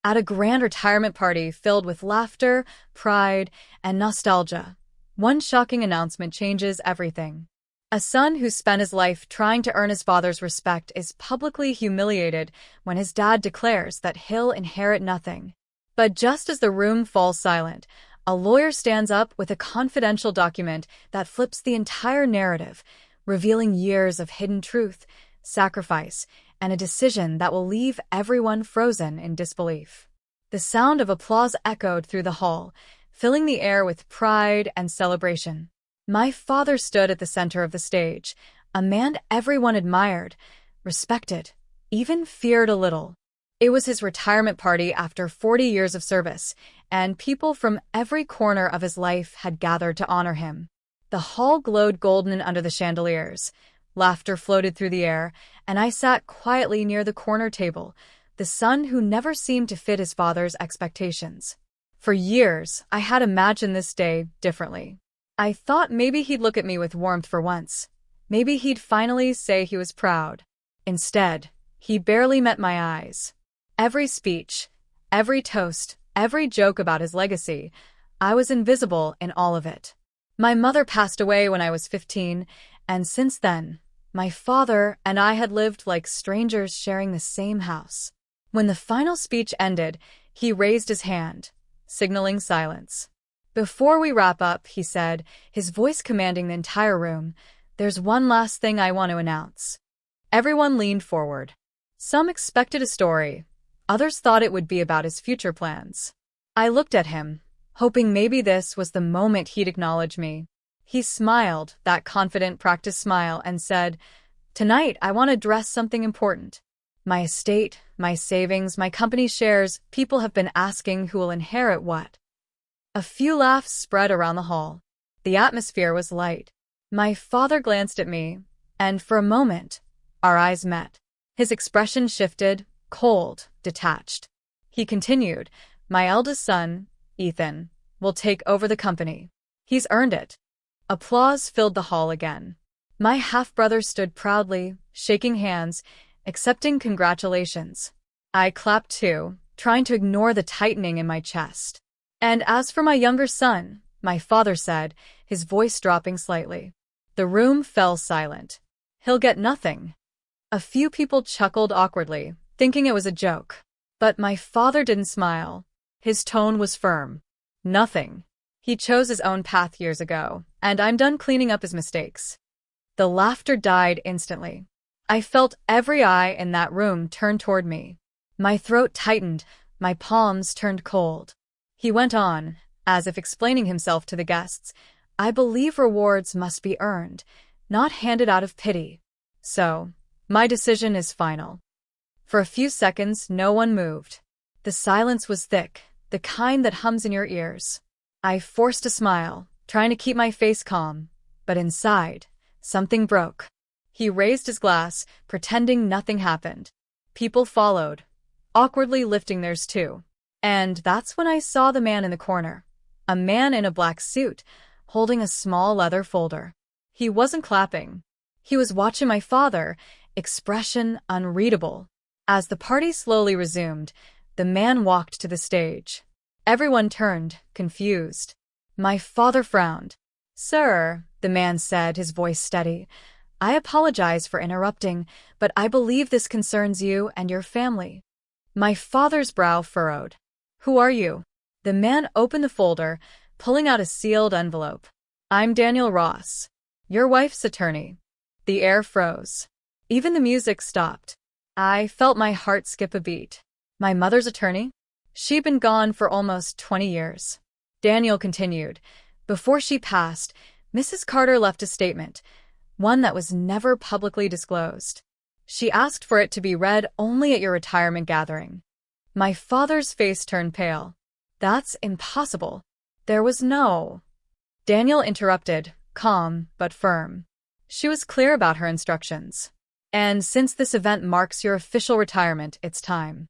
at a grand retirement party filled with laughter, pride, and nostalgia. One shocking announcement changes everything. A son who spent his life trying to earn his father's respect is publicly humiliated when his dad declares that he'll inherit nothing. But just as the room falls silent, a lawyer stands up with a confidential document that flips the entire narrative, revealing years of hidden truth, sacrifice, and a decision that will leave everyone frozen in disbelief. The sound of applause echoed through the hall, filling the air with pride and celebration. My father stood at the center of the stage, a man everyone admired, respected, even feared a little. It was his retirement party after 40 years of service, and people from every corner of his life had gathered to honor him. The hall glowed golden under the chandeliers. Laughter floated through the air, and I sat quietly near the corner table, the son who never seemed to fit his father's expectations. For years, I had imagined this day differently. I thought maybe he'd look at me with warmth for once. Maybe he'd finally say he was proud. Instead, he barely met my eyes. Every speech, every toast, every joke about his legacy, I was invisible in all of it. My mother passed away when I was 15, and since then, my father and I had lived like strangers sharing the same house. When the final speech ended, he raised his hand, signaling silence. "Before we wrap up," he said, his voice commanding the entire room, "there's one last thing I want to announce." Everyone leaned forward. Some expected a story. Others thought it would be about his future plans. I looked at him, hoping maybe this was the moment he'd acknowledge me. He smiled, that confident practice smile, and said, "Tonight I want to address something important. My estate, my savings, my company shares, people have been asking who will inherit what." A few laughs spread around the hall. The atmosphere was light. My father glanced at me, and for a moment, our eyes met. His expression shifted, cold, detached. He continued, "My eldest son, Ethan, will take over the company. He's earned it." Applause filled the hall again. My half-brother stood proudly, shaking hands, accepting congratulations. I clapped too, trying to ignore the tightening in my chest. "And as for my younger son," my father said, his voice dropping slightly. The room fell silent. "He'll get nothing." A few people chuckled awkwardly, thinking it was a joke. But my father didn't smile. His tone was firm. "Nothing. He chose his own path years ago, and I'm done cleaning up his mistakes." The laughter died instantly. I felt every eye in that room turn toward me. My throat tightened, my palms turned cold. He went on, as if explaining himself to the guests, "I believe rewards must be earned, not handed out of pity. So, my decision is final." For a few seconds, no one moved. The silence was thick, the kind that hums in your ears. I forced a smile, trying to keep my face calm, but inside, something broke. He raised his glass, pretending nothing happened. People followed, awkwardly lifting theirs too. And that's when I saw the man in the corner. A man in a black suit, holding a small leather folder. He wasn't clapping. He was watching my father, expression unreadable. As the party slowly resumed, the man walked to the stage. Everyone turned, confused. My father frowned. "Sir," the man said, his voice steady, "I apologize for interrupting, but I believe this concerns you and your family." My father's brow furrowed. "Who are you?" The man opened the folder, pulling out a sealed envelope. "I'm Daniel Ross, your wife's attorney." The air froze. Even the music stopped. I felt my heart skip a beat. My mother's attorney? She'd been gone for almost 20 years. Daniel continued. "Before she passed, Mrs. Carter left a statement, one that was never publicly disclosed. She asked for it to be read only at your retirement gathering." My father's face turned pale. "That's impossible. There was no—" Daniel interrupted, calm but firm. "She was clear about her instructions. And since this event marks your official retirement, it's time."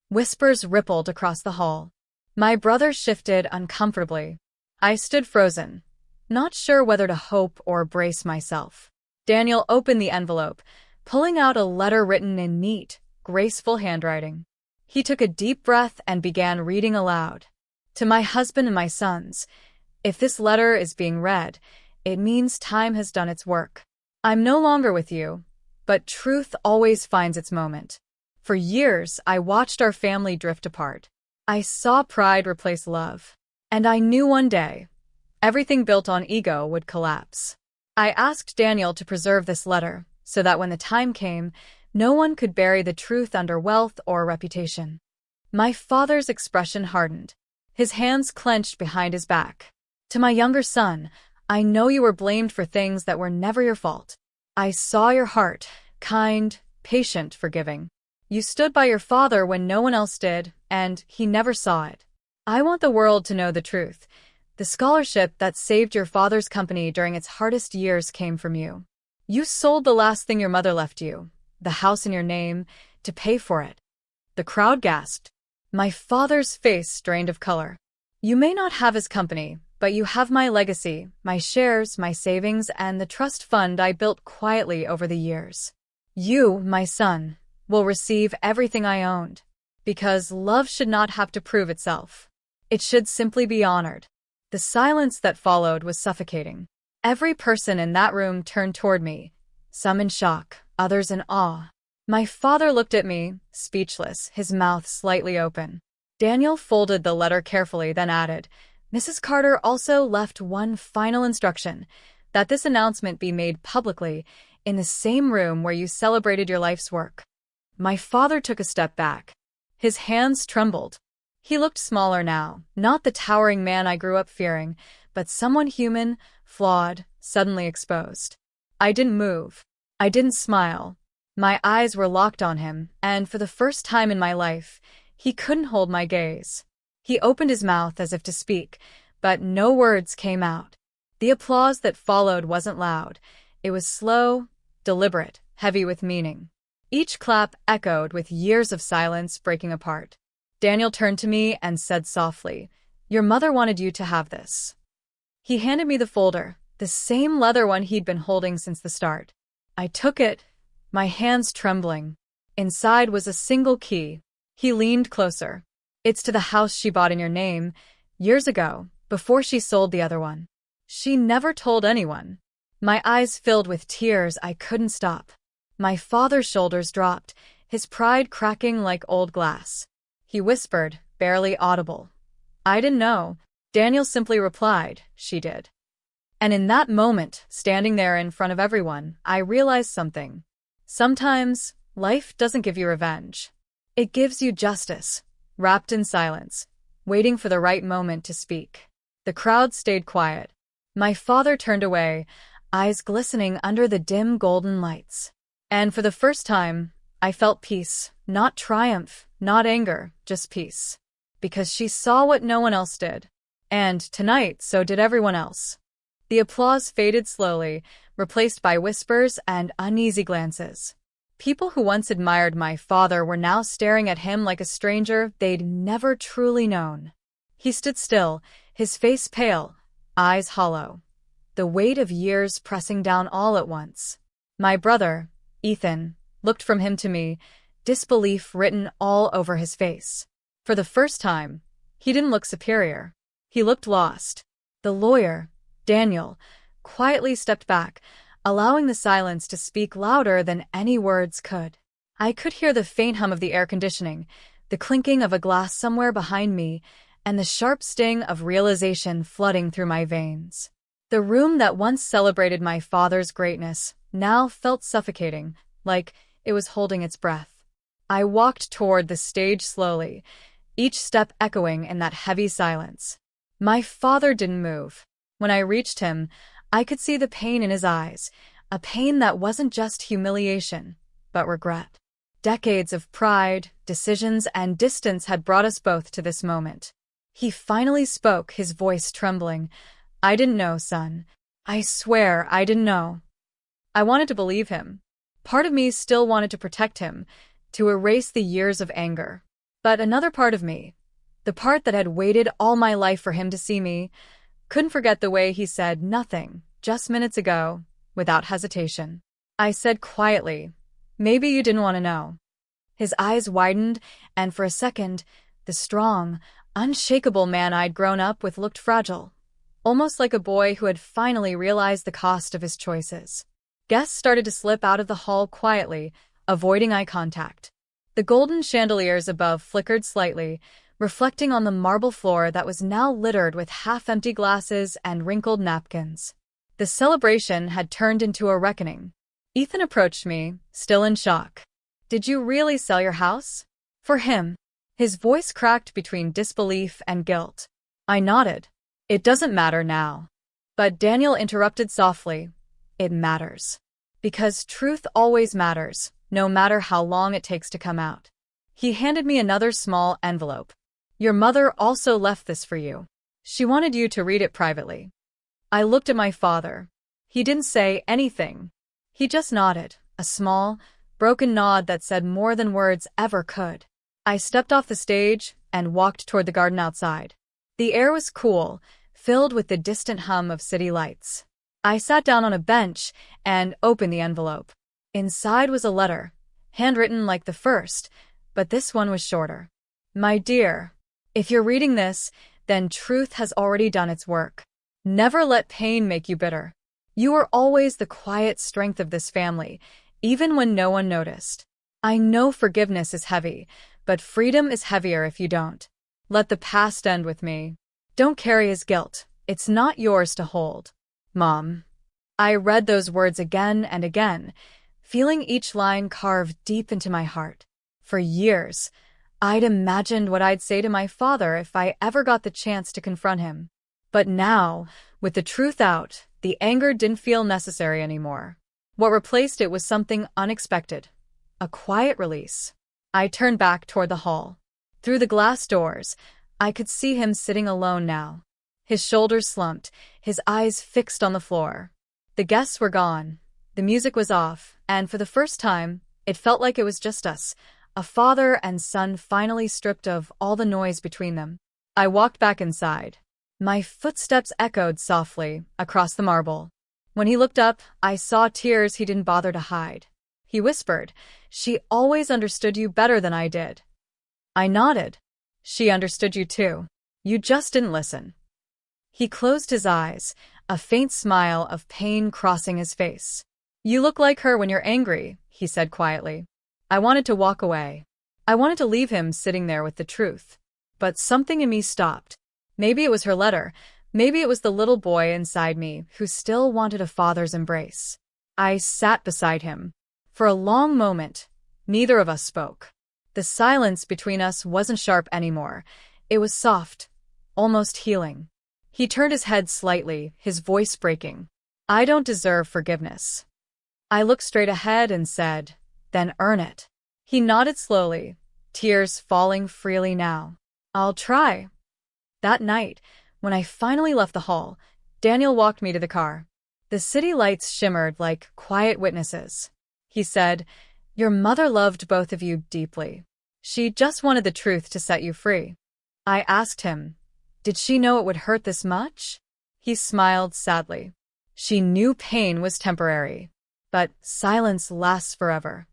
Whispers rippled across the hall. My brother shifted uncomfortably. I stood frozen, not sure whether to hope or brace myself. Daniel opened the envelope, pulling out a letter written in neat, graceful handwriting. He took a deep breath and began reading aloud. To my husband and my sons, if this letter is being read, it means time has done its work. I'm no longer with you, but truth always finds its moment. For years, I watched our family drift apart. I saw pride replace love. And I knew one day, everything built on ego would collapse. I asked Daniel to preserve this letter, so that when the time came, no one could bury the truth under wealth or reputation. My father's expression hardened. His hands clenched behind his back. To my younger son, I know you were blamed for things that were never your fault. I saw your heart, kind, patient, forgiving. You stood by your father when no one else did, and he never saw it. I want the world to know the truth. The scholarship that saved your father's company during its hardest years came from you. You sold the last thing your mother left you, the house in your name, to pay for it. The crowd gasped. My father's face drained of color. You may not have his company, but you have my legacy, my shares, my savings, and the trust fund I built quietly over the years. You, my son, will receive everything I owned, because love should not have to prove itself. It should simply be honored. The silence that followed was suffocating. Every person in that room turned toward me, some in shock, others in awe. My father looked at me, speechless, his mouth slightly open. Daniel folded the letter carefully, then added, Mrs. Carter also left one final instruction, that this announcement be made publicly in the same room where you celebrated your life's work. My father took a step back. His hands trembled. He looked smaller now, not the towering man I grew up fearing, but someone human, flawed, suddenly exposed. I didn't move. I didn't smile. My eyes were locked on him, and for the first time in my life, he couldn't hold my gaze. He opened his mouth as if to speak, but no words came out. The applause that followed wasn't loud. It was slow, deliberate, heavy with meaning. Each clap echoed with years of silence breaking apart. Daniel turned to me and said softly, Your mother wanted you to have this. He handed me the folder, the same leather one he'd been holding since the start. I took it, my hands trembling. Inside was a single key. He leaned closer. It's to the house she bought in your name, years ago, before she sold the other one. She never told anyone. My eyes filled with tears I couldn't stop. My father's shoulders dropped, his pride cracking like old glass. He whispered, barely audible. I didn't know. Daniel simply replied, She did. And in that moment, standing there in front of everyone, I realized something. Sometimes, life doesn't give you revenge. It gives you justice, wrapped in silence, waiting for the right moment to speak. The crowd stayed quiet. My father turned away, eyes glistening under the dim golden lights. And for the first time, I felt peace, not triumph, not anger, just peace. Because she saw what no one else did. And tonight, so did everyone else. The applause faded slowly, replaced by whispers and uneasy glances. People who once admired my father were now staring at him like a stranger they'd never truly known. He stood still, his face pale, eyes hollow. The weight of years pressing down all at once. My brother, Ethan, looked from him to me, disbelief written all over his face. For the first time, he didn't look superior. He looked lost. The lawyer, Daniel, quietly stepped back, allowing the silence to speak louder than any words could. I could hear the faint hum of the air conditioning, the clinking of a glass somewhere behind me, and the sharp sting of realization flooding through my veins. The room that once celebrated my father's greatness now felt suffocating, like it was holding its breath. I walked toward the stage slowly, each step echoing in that heavy silence. My father didn't move. When I reached him, I could see the pain in his eyes, a pain that wasn't just humiliation, but regret. Decades of pride, decisions, and distance had brought us both to this moment. He finally spoke, his voice trembling. I didn't know, son. I swear I didn't know. I wanted to believe him. Part of me still wanted to protect him, to erase the years of anger. But another part of me, the part that had waited all my life for him to see me, couldn't forget the way he said nothing, just minutes ago, without hesitation. I said quietly, Maybe you didn't want to know. His eyes widened, and for a second, the strong, unshakable man I'd grown up with looked fragile, almost like a boy who had finally realized the cost of his choices. Guests started to slip out of the hall quietly, avoiding eye contact. The golden chandeliers above flickered slightly, reflecting on the marble floor that was now littered with half-empty glasses and wrinkled napkins. The celebration had turned into a reckoning. Ethan approached me, still in shock. "Did you really sell your house?" "For him." His voice cracked between disbelief and guilt. I nodded. "It doesn't matter now." But Daniel interrupted softly. "It matters. Because truth always matters, no matter how long it takes to come out." He handed me another small envelope. "Your mother also left this for you. She wanted you to read it privately." I looked at my father. He didn't say anything. He just nodded, a small, broken nod that said more than words ever could. I stepped off the stage and walked toward the garden outside. The air was cool, filled with the distant hum of city lights. I sat down on a bench and opened the envelope. Inside was a letter, handwritten like the first, but this one was shorter. "My dear, if you're reading this, then truth has already done its work. Never let pain make you bitter. You were always the quiet strength of this family, even when no one noticed. I know forgiveness is heavy, but freedom is heavier if you don't. Let the past end with me. Don't carry his guilt. It's not yours to hold. Mom." I read those words again and again, feeling each line carved deep into my heart. For years, I'd imagined what I'd say to my father if I ever got the chance to confront him. But now, with the truth out, the anger didn't feel necessary anymore. What replaced it was something unexpected. A quiet release. I turned back toward the hall. Through the glass doors, I could see him sitting alone now. His shoulders slumped, his eyes fixed on the floor. The guests were gone. The music was off, and for the first time, it felt like it was just us, a father and son finally stripped of all the noise between them. I walked back inside. My footsteps echoed softly across the marble. When he looked up, I saw tears he didn't bother to hide. He whispered, "She always understood you better than I did." I nodded. "She understood you too. You just didn't listen." He closed his eyes, a faint smile of pain crossing his face. "You look like her when you're angry," he said quietly. I wanted to walk away. I wanted to leave him sitting there with the truth. But something in me stopped. Maybe it was her letter. Maybe it was the little boy inside me who still wanted a father's embrace. I sat beside him. For a long moment, neither of us spoke. The silence between us wasn't sharp anymore. It was soft, almost healing. He turned his head slightly, his voice breaking. "I don't deserve forgiveness." I looked straight ahead and said, "Then earn it." He nodded slowly, tears falling freely now. "I'll try." That night, when I finally left the hall, Daniel walked me to the car. The city lights shimmered like quiet witnesses. He said, "Your mother loved both of you deeply. She just wanted the truth to set you free." I asked him, "Did she know it would hurt this much?" He smiled sadly. "She knew pain was temporary, but silence lasts forever."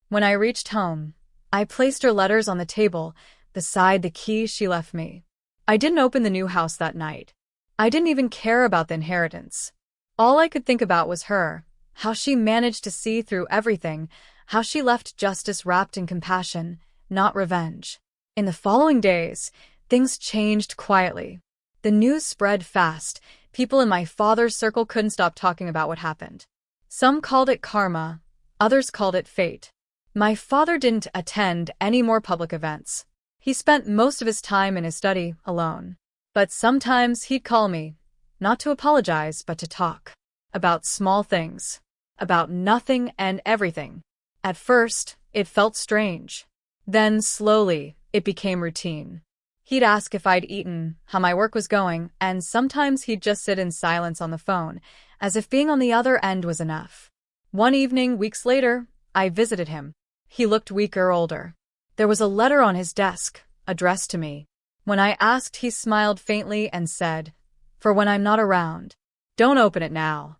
When I reached home, I placed her letters on the table beside the key she left me. I didn't open the new house that night. I didn't even care about the inheritance. All I could think about was her, how she managed to see through everything, how she left justice wrapped in compassion, not revenge. In the following days, things changed quietly. The news spread fast. People in my father's circle couldn't stop talking about what happened. Some called it karma, others called it fate. My father didn't attend any more public events. He spent most of his time in his study, alone. But sometimes he'd call me, not to apologize, but to talk. About small things. About nothing and everything. At first, it felt strange. Then, slowly, it became routine. He'd ask if I'd eaten, how my work was going, and sometimes he'd just sit in silence on the phone, as if being on the other end was enough. One evening, weeks later, I visited him. He looked weaker, older. There was a letter on his desk, addressed to me. When I asked, he smiled faintly and said, "For when I'm not around. Don't open it now."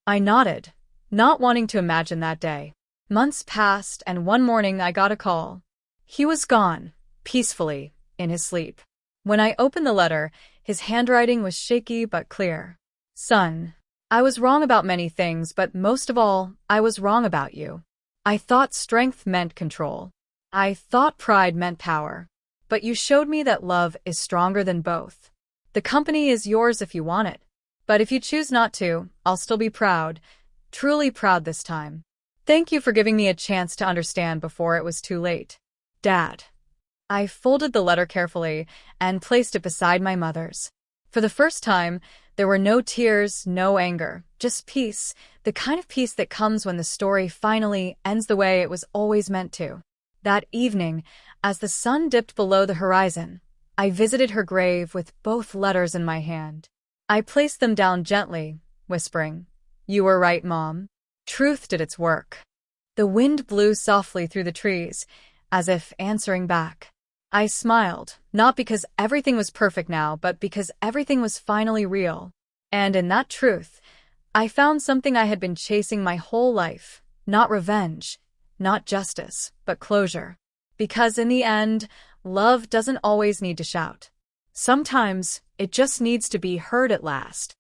I nodded, not wanting to imagine that day. Months passed, and one morning I got a call. He was gone, peacefully, in his sleep. When I opened the letter, his handwriting was shaky but clear. Son, I was wrong about many things, but most of all, I was wrong about you. I thought strength meant control. I thought pride meant power. But you showed me that love is stronger than both. The company is yours if you want it. But if you choose not to, I'll still be proud, truly proud this time. Thank you for giving me a chance to understand before it was too late. Dad. I folded the letter carefully and placed it beside my mother's. For the first time, there were no tears, no anger, just peace, the kind of peace that comes when the story finally ends the way it was always meant to. That evening, as the sun dipped below the horizon, I visited her grave with both letters in my hand. I placed them down gently, whispering, "You were right, Mom." Truth did its work. The wind blew softly through the trees, as if answering back. I smiled, not because everything was perfect now, but because everything was finally real. And in that truth, I found something I had been chasing my whole life. Not revenge, not justice, but closure. Because in the end, love doesn't always need to shout. Sometimes, it just needs to be heard at last.